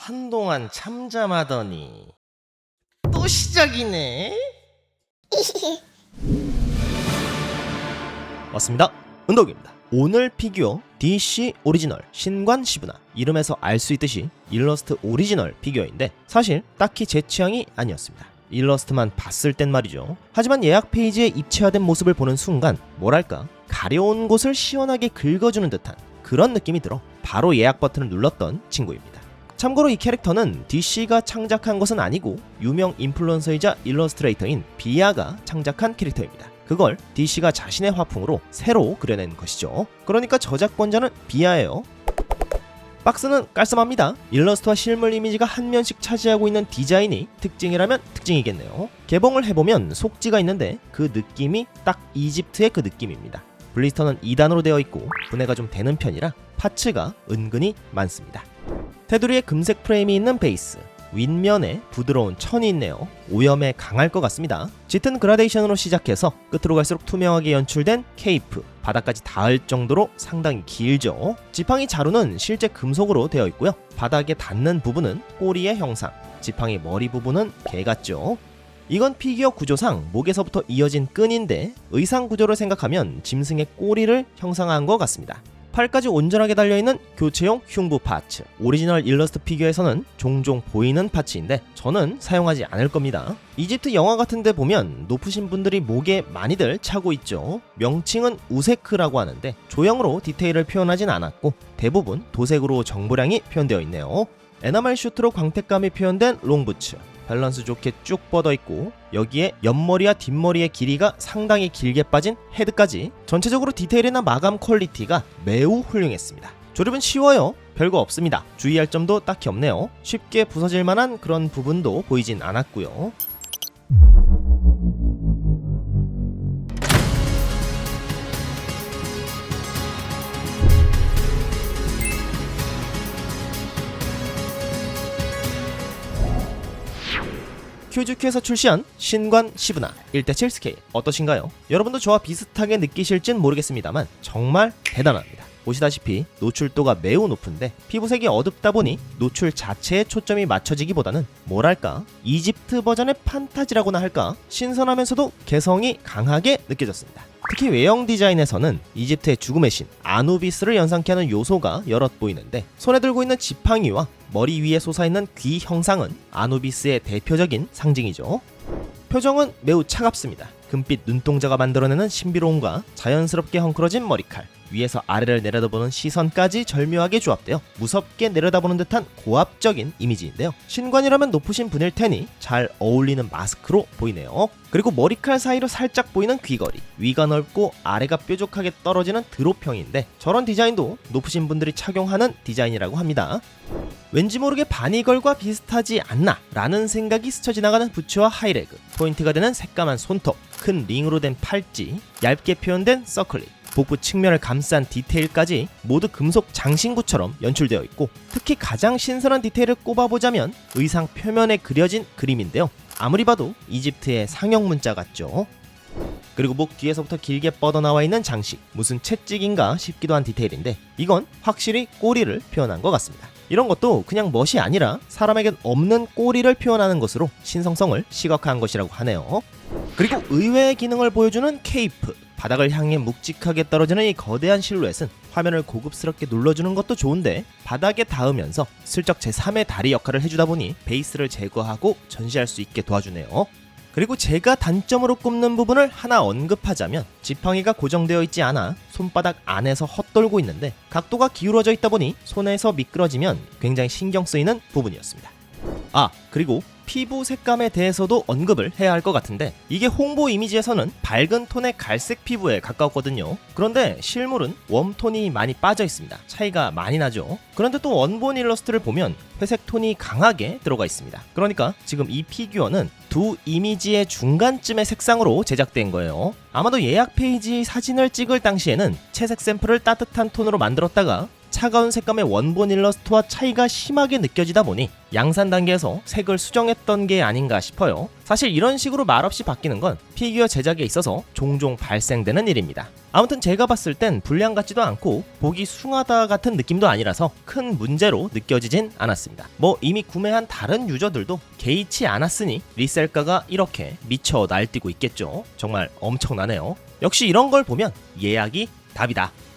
한동안 참잠하더니 또 시작이네. 맞습니다. 은덕입니다. 오늘 피규어 DC 오리지널 신관 시브나, 이름에서 알 수 있듯이 일러스트 오리지널 피규어인데 사실 딱히 제 취향이 아니었습니다. 일러스트만 봤을 땐 말이죠. 하지만 예약 페이지에 입체화된 모습을 보는 순간 뭐랄까 가려운 곳을 시원하게 긁어주는 듯한 그런 느낌이 들어 바로 예약 버튼을 눌렀던 친구입니다. 참고로 이 캐릭터는 DC가 창작한 것은 아니고 유명 인플루언서이자 일러스트레이터인 비아가 창작한 캐릭터입니다. 그걸 DC가 자신의 화풍으로 새로 그려낸 것이죠. 그러니까 저작권자는 비아예요. 박스는 깔끔합니다. 일러스트와 실물 이미지가 한 면씩 차지하고 있는 디자인이 특징이라면 특징이겠네요. 개봉을 해보면 속지가 있는데 그 느낌이 딱 이집트의 그 느낌입니다. 블리스터는 2단으로 되어 있고 분해가 좀 되는 편이라 파츠가 은근히 많습니다. 테두리에 금색 프레임이 있는 베이스, 윗면에 부드러운 천이 있네요. 오염에 강할 것 같습니다. 짙은 그라데이션으로 시작해서 끝으로 갈수록 투명하게 연출된 케이프, 바닥까지 닿을 정도로 상당히 길죠. 지팡이 자루는 실제 금속으로 되어 있고요. 바닥에 닿는 부분은 꼬리의 형상, 지팡이 머리 부분은 개 같죠. 이건 피규어 구조상 목에서부터 이어진 끈인데 의상 구조를 생각하면 짐승의 꼬리를 형상한 것 같습니다. 팔까지 온전하게 달려있는 교체용 흉부 파츠, 오리지널 일러스트 피규어에서는 종종 보이는 파츠인데 저는 사용하지 않을 겁니다. 이집트 영화 같은 데 보면 높으신 분들이 목에 많이들 차고 있죠. 명칭은 우세크라고 하는데 조형으로 디테일을 표현하진 않았고 대부분 도색으로 정보량이 표현되어 있네요. 에나멜 슈트로 광택감이 표현된 롱부츠, 밸런스 좋게 쭉 뻗어있고 여기에 옆머리와 뒷머리의 길이가 상당히 길게 빠진 헤드까지 전체적으로 디테일이나 마감 퀄리티가 매우 훌륭했습니다. 조립은 쉬워요. 별거 없습니다. 주의할 점도 딱히 없네요. 쉽게 부서질 만한 그런 부분도 보이진 않았고요. 큐즈큐에서 출시한 신관 시브나 1:7 스케일 어떠신가요? 여러분도 저와 비슷하게 느끼실진 모르겠습니다만 정말 대단합니다. 보시다시피 노출도가 매우 높은데 피부색이 어둡다 보니 노출 자체에 초점이 맞춰지기보다는 뭐랄까 이집트 버전의 판타지라고나 할까 신선하면서도 개성이 강하게 느껴졌습니다. 특히 외형 디자인에서는 이집트의 죽음의 신 아누비스를 연상케 하는 요소가 여럿 보이는데 손에 들고 있는 지팡이와 머리 위에 솟아있는 귀 형상은 아누비스의 대표적인 상징이죠. 표정은 매우 차갑습니다. 금빛 눈동자가 만들어내는 신비로움과 자연스럽게 헝클어진 머리칼, 위에서 아래를 내려다보는 시선까지 절묘하게 조합되어 무섭게 내려다보는 듯한 고압적인 이미지인데요. 신관이라면 높으신 분일 테니 잘 어울리는 마스크로 보이네요. 그리고 머리칼 사이로 살짝 보이는 귀걸이, 위가 넓고 아래가 뾰족하게 떨어지는 드롭형인데 저런 디자인도 높으신 분들이 착용하는 디자인이라고 합니다. 왠지 모르게 바니걸과 비슷하지 않나 라는 생각이 스쳐 지나가는 부츠와 하이레그, 포인트가 되는 새까만 손톱, 큰 링으로 된 팔찌, 얇게 표현된 서클릿, 복부 측면을 감싼 디테일까지 모두 금속 장신구처럼 연출되어 있고 특히 가장 신선한 디테일을 꼽아보자면 의상 표면에 그려진 그림인데요. 아무리 봐도 이집트의 상형 문자 같죠. 그리고 목 뒤에서부터 길게 뻗어나와 있는 장식, 무슨 채찍인가 싶기도 한 디테일인데 이건 확실히 꼬리를 표현한 것 같습니다. 이런 것도 그냥 멋이 아니라 사람에겐 없는 꼬리를 표현하는 것으로 신성성을 시각화한 것이라고 하네요. 그리고 의외의 기능을 보여주는 케이프, 바닥을 향해 묵직하게 떨어지는 이 거대한 실루엣은 화면을 고급스럽게 눌러주는 것도 좋은데 바닥에 닿으면서 슬쩍 제3의 다리 역할을 해주다 보니 베이스를 제거하고 전시할 수 있게 도와주네요. 그리고 제가 단점으로 꼽는 부분을 하나 언급하자면 지팡이가 고정되어 있지 않아 손바닥 안에서 헛돌고 있는데 각도가 기울어져 있다 보니 손에서 미끄러지면 굉장히 신경 쓰이는 부분이었습니다. 그리고 피부 색감에 대해서도 언급을 해야 할 것 같은데 이게 홍보 이미지에서는 밝은 톤의 갈색 피부에 가까웠거든요. 그런데 실물은 웜톤이 많이 빠져 있습니다. 차이가 많이 나죠. 그런데 또 원본 일러스트를 보면 회색 톤이 강하게 들어가 있습니다. 그러니까 지금 이 피규어는 두 이미지의 중간쯤의 색상으로 제작된 거예요. 아마도 예약 페이지 사진을 찍을 당시에는 채색 샘플을 따뜻한 톤으로 만들었다가 차가운 색감의 원본 일러스트와 차이가 심하게 느껴지다 보니 양산 단계에서 색을 수정했던 게 아닌가 싶어요. 사실 이런 식으로 말없이 바뀌는 건 피규어 제작에 있어서 종종 발생되는 일입니다. 아무튼 제가 봤을 땐 불량 같지도 않고 보기 숭하다 같은 느낌도 아니라서 큰 문제로 느껴지진 않았습니다. 뭐 이미 구매한 다른 유저들도 개의치 않았으니 리셀가가 이렇게 미쳐 날뛰고 있겠죠. 정말 엄청나네요. 역시 이런 걸 보면 예약이 답이다.